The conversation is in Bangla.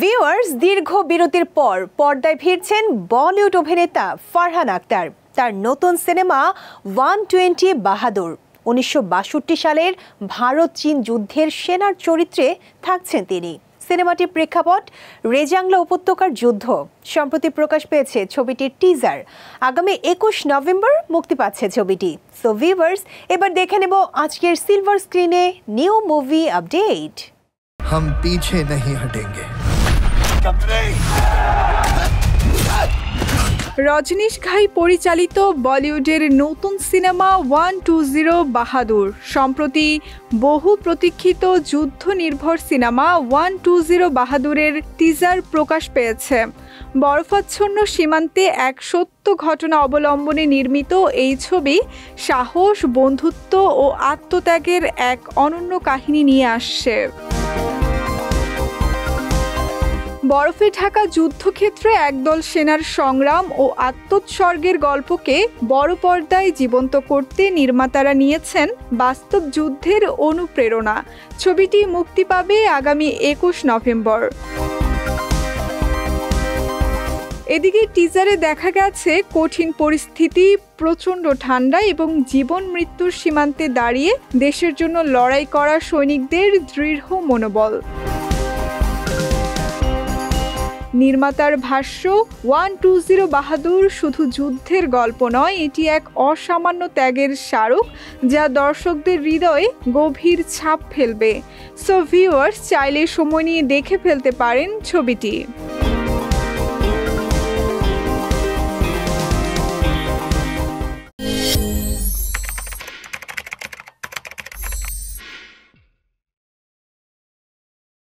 ভিউয়ার্স, দীর্ঘ বিরতির পর পর্দায় ফিরছেন বলিউড অভিনেতা ফারহান আখতার। তার নতুন সিনেমা 120 বাহাদুর 1962 সালের ভারত চীন যুদ্ধের সেনার চরিত্রে থাকছেন তিনি। সিনেমাটির প্রেক্ষাপট রেজাংলা উপত্যকার যুদ্ধ। সম্প্রতি প্রকাশ পেয়েছে ছবিটির টিজার। আগামী 21 নভেম্বর মুক্তি পাচ্ছে ছবিটি। সো ভিউয়ার্স, এবার দেখে নেব আজকের সিলভার স্ক্রিনে নিউ মুভি আপডেট। हम पीछे नहीं हटेंगे। রজনীশ ঘাই পরিচালিত বলিউডের নতুন সিনেমা 120 বাহাদুর সম্প্রতি বহু প্রতীক্ষিত যুদ্ধ নির্ভর সিনেমা 120 বাহাদুরের টিজার প্রকাশ পেয়েছে। বরফাচ্ছন্ন সীমান্তে এক সত্য ঘটনা অবলম্বনে নির্মিত এই ছবি সাহস, বন্ধুত্ব ও আত্মত্যাগের এক অনন্য কাহিনী নিয়ে আসছে। বরফে ঢাকা যুদ্ধক্ষেত্রে একদল সেনার সংগ্রাম ও আত্মোৎসর্গের গল্পকে বড় পর্দায় জীবন্ত করতে নির্মাতারা নিয়েছেন বাস্তব যুদ্ধের অনুপ্রেরণা। ছবিটি মুক্তি পাবে আগামী 21 নভেম্বর। এদিকে টিজারে দেখা গেছে কঠিন পরিস্থিতি, প্রচণ্ড ঠান্ডা এবং জীবন মৃত্যুর সীমান্তে দাঁড়িয়ে দেশের জন্য লড়াই করা সৈনিকদের দৃঢ় মনোবল। নির্মাতার ভাষ্য, 120 বাহাদুর শুধু যুদ্ধের গল্প নয়, এটি এক অসামান্য ত্যাগের স্মারক যা দর্শকদের হৃদয়ে গভীর ছাপ ফেলবে। সো ভিউয়ার্স, চাইলে সময় নিয়ে দেখে ফেলতে পারেন ছবিটি।